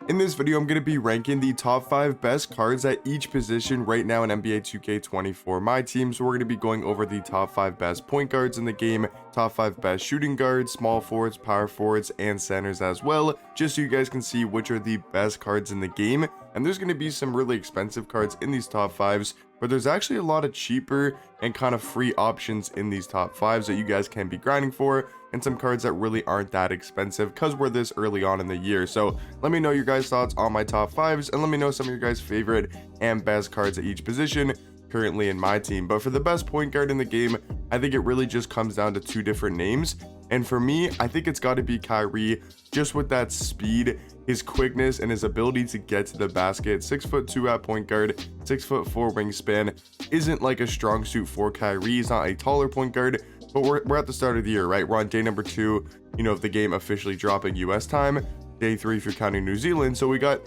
In this video, I'm going to be ranking the top 5 best cards at each position right now in NBA 2K24 My Team. So we're going to be going over the top 5 best point guards in the game, top 5 best shooting guards, small forwards, power forwards, and centers as well, just so you guys can see which are the best cards in the game. And there's going to be some really expensive cards in these top 5s, but there's actually a lot of cheaper and kind of free options in these top 5s that you guys can be grinding for, and some cards that really aren't that expensive because we're this early on in the year. So let me know your guys' thoughts on my top 5s, and let me know some of your guys' favorite and best cards at each position currently in my team. But for the best point guard in the game, I think it really just comes down to two different names. And for me, I think it's got to be Kyrie, just with that speed, his quickness, and his ability to get to the basket. 6'2" at point guard, 6'4" wingspan. Isn't like a strong suit for Kyrie. He's not a taller point guard, but we're at the start of the year, right? We're on day number 2, of the game officially dropping US time. Day 3 if you're counting New Zealand. So we got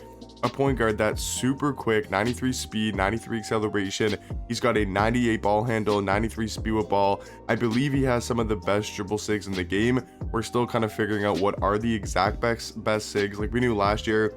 a point guard that's super quick, 93 speed, 93 acceleration. He's got a 98 ball handle, 93 speed with ball. I believe he has some of the best dribble sigs in the game. We're still kind of figuring out what are the exact best sigs. Like we knew last year,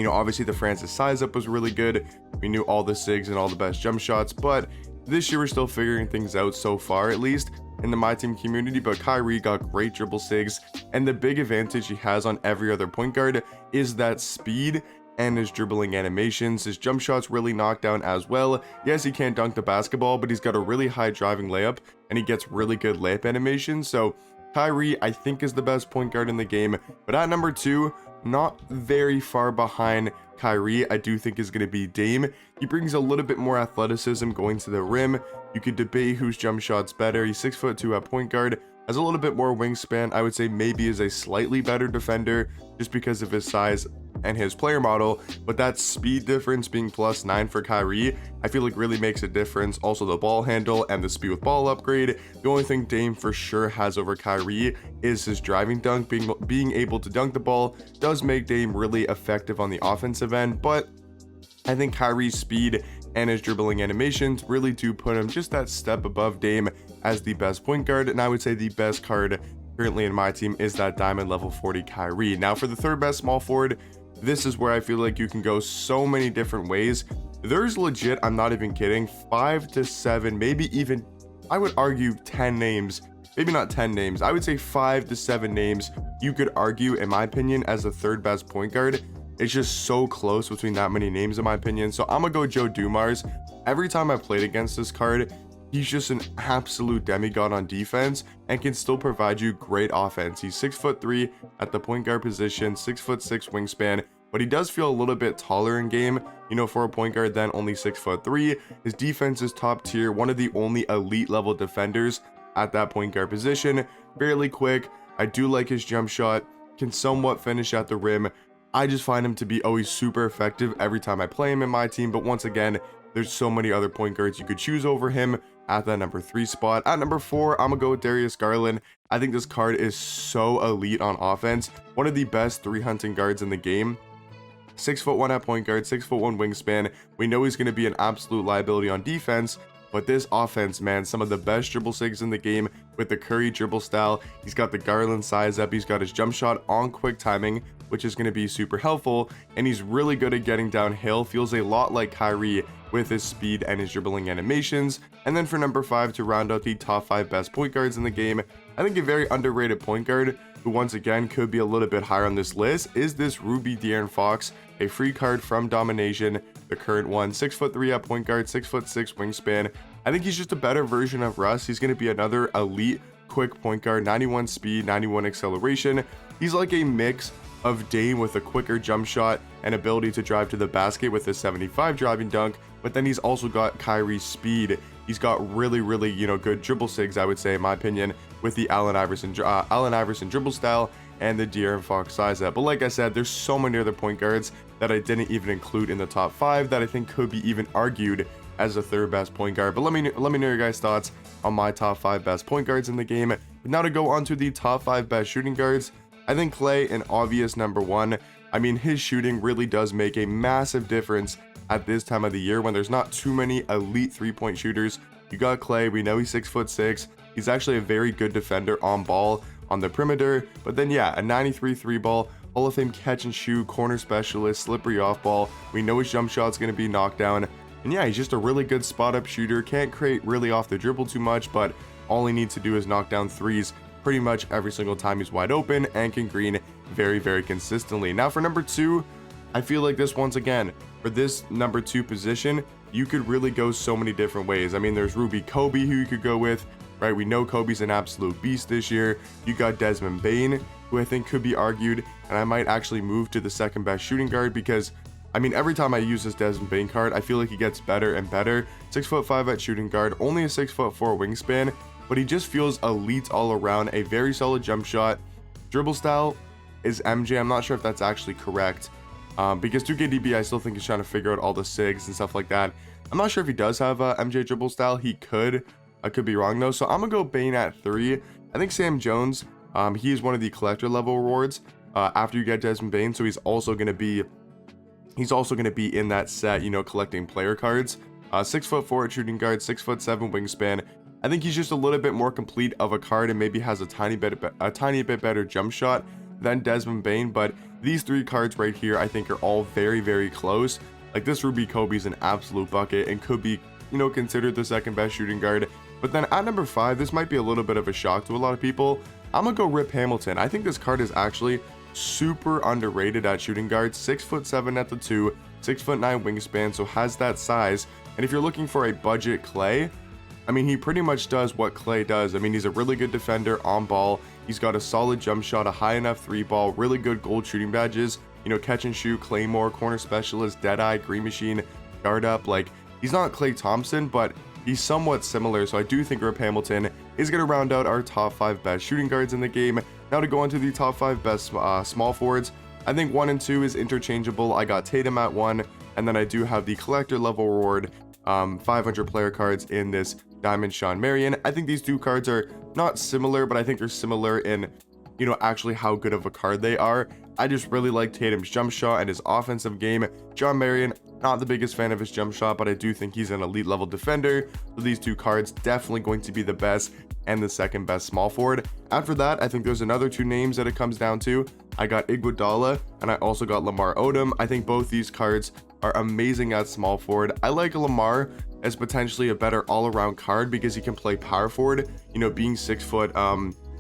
obviously the Francis size up was really good. We knew all the sigs and all the best jump shots, but this year we're still figuring things out so far, at least in the My Team community. But Kyrie got great dribble sigs, and the big advantage he has on every other point guard is that speed and his dribbling animations. His jump shots really knocked down as well. Yes, he can't dunk the basketball, but he's got a really high driving layup, and he gets really good layup animations. So Kyrie, I think, is the best point guard in the game. But at number 2, not very far behind Kyrie, I do think is going to be Dame. He brings a little bit more athleticism going to the rim. You could debate whose jump shot's better. He's 6'2" at point guard, has a little bit more wingspan. I would say maybe is a slightly better defender just because of his size and his player model, but that speed difference being +9 for Kyrie, I feel like really makes a difference. Also the ball handle and the speed with ball upgrade. The only thing Dame for sure has over Kyrie is his driving dunk. Being able to dunk the ball does make Dame really effective on the offensive end, but I think Kyrie's speed and his dribbling animations really do put him just that step above Dame as the best point guard. And I would say the best card currently in my team is that diamond level 40 Kyrie. Now for the third best small forward, this is where I feel like you can go so many different ways. There's legit, I'm not even kidding, 5 to 7, maybe even, I would argue 10 names, maybe not 10 names, I would say 5 to 7 names you could argue, in my opinion, as the third best point guard. It's just so close between that many names, in my opinion. So I'm gonna go Joe Dumars. Every time I played against this card, he's just an absolute demigod on defense and can still provide you great offense. He's 6'3" at the point guard position, 6'6" wingspan, but he does feel a little bit taller in game, for a point guard than only 6'3". His defense is top tier, one of the only elite level defenders at that point guard position. Fairly quick. I do like his jump shot, can somewhat finish at the rim. I just find him to be always super effective every time I play him in my team. But once again, there's so many other point guards you could choose over him at that number 3 spot. At number 4, I'm gonna go with Darius Garland. I think this card is so elite on offense. One of the best 3 hunting guards in the game. 6'1" at point guard, 6'1" wingspan. We know he's gonna be an absolute liability on defense, but this offense, man, some of the best dribble sigs in the game with the Curry dribble style. He's got the Garland size up. He's got his jump shot on quick timing, which is going to be super helpful. And he's really good at getting downhill. Feels a lot like Kyrie with his speed and his dribbling animations. And then for number 5, to round out the top 5 best point guards in the game, I think a very underrated point guard who once again could be a little bit higher on this list is this Ruby De'Aaron Fox, a free card from Domination, the current one. 6'3" at point guard, 6'6" wingspan. I think he's just a better version of Russ. He's going to be another elite quick point guard, 91 speed, 91 acceleration. He's like a mix of Dame with a quicker jump shot and ability to drive to the basket with a 75 driving dunk, but then he's also got Kyrie's speed. He's got really good dribble sigs, I would say, in my opinion, with the Allen Iverson dribble style and the De'Aaron Fox size up. But like I said, there's so many other point guards that I didn't even include in the top 5 that I think could be even argued as the third best point guard. But let me know your guys' thoughts on my top 5 best point guards in the game. But now to go on to the top 5 best shooting guards, I think Klay, an obvious number 1. I mean, his shooting really does make a massive difference at this time of the year when there's not too many elite 3-point shooters. You got Klay, we know he's 6'6". He's actually a very good defender on ball on the perimeter. But then yeah, a 93 3 ball, Hall of Fame catch and shoot, corner specialist, slippery off ball. We know his jump shot's going to be knocked down. And yeah, he's just a really good spot up shooter. Can't create really off the dribble too much, but all he needs to do is knock down threes pretty much every single time he's wide open and can green very, very consistently. Now for number 2, I feel like this, once again, for this number 2 position, you could really go so many different ways. I mean, there's Ruby Kobe who you could go with, right? We know Kobe's an absolute beast this year. You got Desmond Bane, who I think could be argued, and I might actually move to the second best shooting guard because, I mean, every time I use this Desmond Bane card, I feel like he gets better and better. 6'5" at shooting guard, only a 6'4" wingspan, but he just feels elite all around. A very solid jump shot. Dribble style is MJ. I'm not sure if that's actually correct, because 2KDB I still think is trying to figure out all the SIGs and stuff like that. I'm not sure if he does have a MJ dribble style. He could. I could be wrong though. So I'm gonna go Bane at 3. I think Sam Jones, he is one of the collector level rewards after you get Desmond Bane, so he's also gonna be in that set, you know, collecting player cards. 6'4" at shooting guard, 6'7" wingspan. I think he's just a little bit more complete of a card and maybe has a tiny bit better jump shot than Desmond Bane. But these 3 cards right here, I think, are all very, very close. Like this Ruby Kobe's an absolute bucket and could be, you know, considered the second best shooting guard. But then at number 5, this might be a little bit of a shock to a lot of people. I'm gonna go Rip Hamilton. I think this card is actually super underrated at shooting guard. 6'7" at the 2, 6'9" wingspan, so has that size. And if you're looking for a budget Clay, I mean, he pretty much does what Clay does. I mean, he's a really good defender on ball. He's got a solid jump shot, a high enough 3 ball, really good gold shooting badges, you know, catch and shoot, Claymore, corner specialist, Deadeye, green machine, guard up. Like, he's not Klay Thompson, but he's somewhat similar. So I do think Rip Hamilton is going to round out our top 5 best shooting guards in the game. Now to go into the top 5 best small forwards, I think 1 and 2 is interchangeable. I got Tatum at 1, and then I do have the collector level reward 500 player cards in this Diamond Sean Marion. I think these 2 cards are not similar, but I think they're similar in, you know, actually how good of a card they are. I just really like Tatum's jump shot and his offensive game. John Marion, not the biggest fan of his jump shot, but I do think he's an elite level defender. So these 2 cards definitely going to be the best and the second best small forward. After that, I think there's another 2 names that it comes down to. I got Iguodala and I also got Lamar Odom. I think both these cards are amazing at small forward. I like Lamar as potentially a better all-around card because he can play power forward, you know, being 6 foot.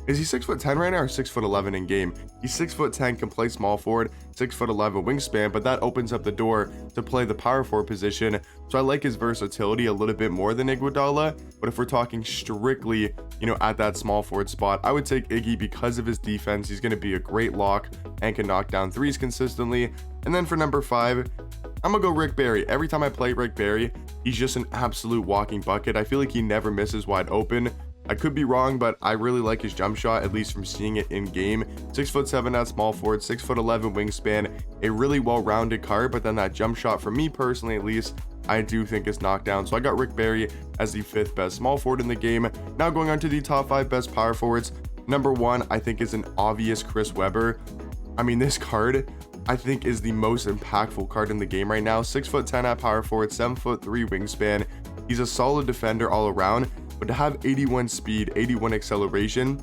Is he 6'10" right now or 6'11" in game? He's 6'10", can play small forward, 6'11" wingspan, but that opens up the door to play the power forward position. So I like his versatility a little bit more than Iguodala. But if we're talking strictly, you know, at that small forward spot, I would take Iggy because of his defense. He's going to be a great lock and can knock down threes consistently. And then for number 5, I'm gonna go Rick Barry. Every time I play Rick Barry, he's just an absolute walking bucket. I feel like he never misses wide open. I could be wrong, but I really like his jump shot, at least from seeing it in game. 6'7" at small forward, 6'11" wingspan, a really well-rounded card, but then that jump shot, for me personally at least, I do think is knocked down. So I got Rick Barry as the 5th best small forward in the game. Now going on to the top 5 best power forwards. Number 1, I think, is an obvious Chris Webber. I mean, this card, I think, is the most impactful card in the game right now. 6'10" at power forward, 7'3" wingspan. He's a solid defender all around, but to have 81 speed, 81 acceleration,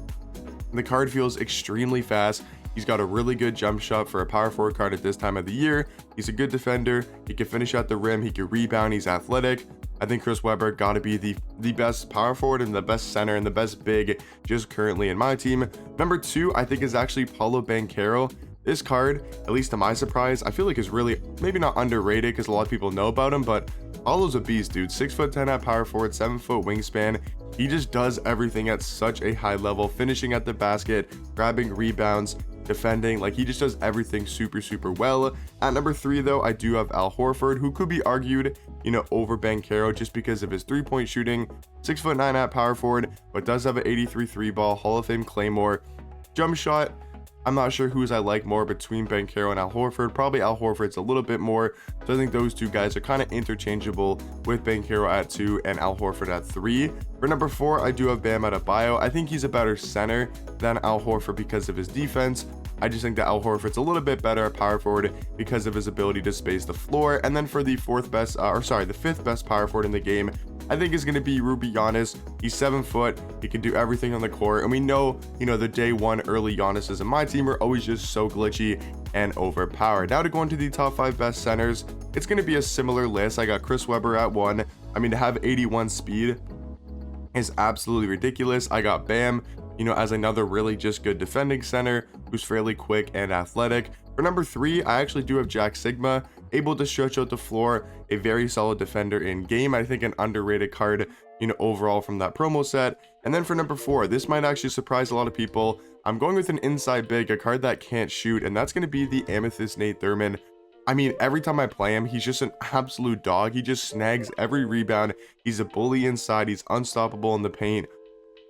the card feels extremely fast. He's got a really good jump shot for a power forward card at this time of the year. He's a good defender. He can finish at the rim. He can rebound. He's athletic. I think Chris Webber got to be the best power forward and the best center and the best big just currently in my team. Number 2, I think, is actually Paolo Banchero. This card, at least to my surprise, I feel like is really maybe not underrated because a lot of people know about him, but Paolo's a beast, dude. 6'10" at power forward, 7 foot wingspan. He just does everything at such a high level, finishing at the basket, grabbing rebounds, defending. Like, he just does everything super, super well. At number 3, though, I do have Al Horford, who could be argued, you know, over Banchero just because of his 3-point shooting. 6'9" at power forward, but does have an 83 3-ball, Hall of Fame Claymore. Jump shot, I'm not sure whose I like more between Banchero and Al Horford. Probably Al Horford's a little bit more. So I think those 2 guys are kind of interchangeable, with Banchero at 2 and Al Horford at 3. For number 4, I do have Bam Adebayo. I think he's a better center than Al Horford because of his defense. I just think that Al Horford's a little bit better at power forward because of his ability to space the floor. And then for the 5th best power forward in the game, I think is going to be Ruby Giannis. He's 7 foot. He can do everything on the court. And we know, you know, the day 1 early Giannis's in my team are always just so glitchy. and overpowered. Now to go into the top 5 best centers, it's going to be a similar list. I got Chris Webber at 1. I mean, to have 81 speed is absolutely ridiculous. I got Bam, as another really just good defending center who's fairly quick and athletic. For number 3, I actually do have Jack Sigma, able to stretch out the floor, a very solid defender in game. I think an underrated card, overall from that promo set. And then for number 4, this might actually surprise a lot of people. I'm going with an inside big, a card that can't shoot, and that's going to be the Amethyst Nate Thurman. I mean, every time I play him, he's just an absolute dog. He just snags every rebound. He's a bully inside. He's unstoppable in the paint.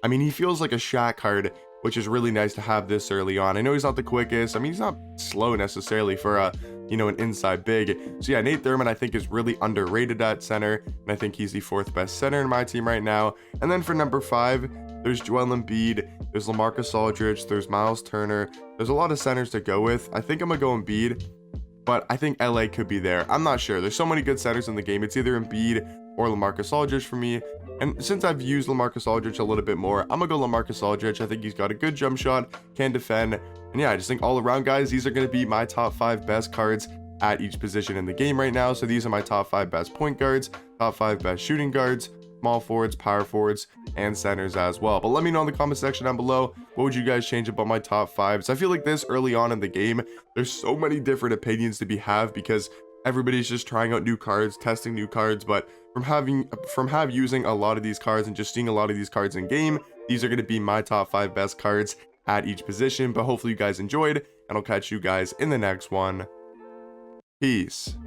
I mean, he feels like a Shaq card, which is really nice to have this early on. I know he's not the quickest. I mean, he's not slow necessarily for an inside big. So yeah, Nate Thurman I think is really underrated at center, and I think he's the 4th best center in my team right now. And then for number 5, there's Joel Embiid, there's LaMarcus Aldridge, there's Miles Turner. There's a lot of centers to go with. I think I'm gonna go Embiid, but I think LA could be there. I'm not sure. There's so many good centers in the game. It's either Embiid or LaMarcus Aldridge for me. And since I've used LaMarcus Aldridge a little bit more, I'm gonna go LaMarcus Aldridge. I think he's got a good jump shot, can defend. And yeah, I just think all around, guys, these are gonna be my top 5 best cards at each position in the game right now. So these are my top 5 best point guards, top 5 best shooting guards, small forwards, power forwards, and centers as well. But let me know in the comment section down below, what would you guys change about my top 5s? I feel like this early on in the game, there's so many different opinions to be have because everybody's just trying out new cards, testing new cards. But from using a lot of these cards and just seeing a lot of these cards in game, these are going to be my top 5 best cards at each position. But hopefully you guys enjoyed, and I'll catch you guys in the next one. Peace.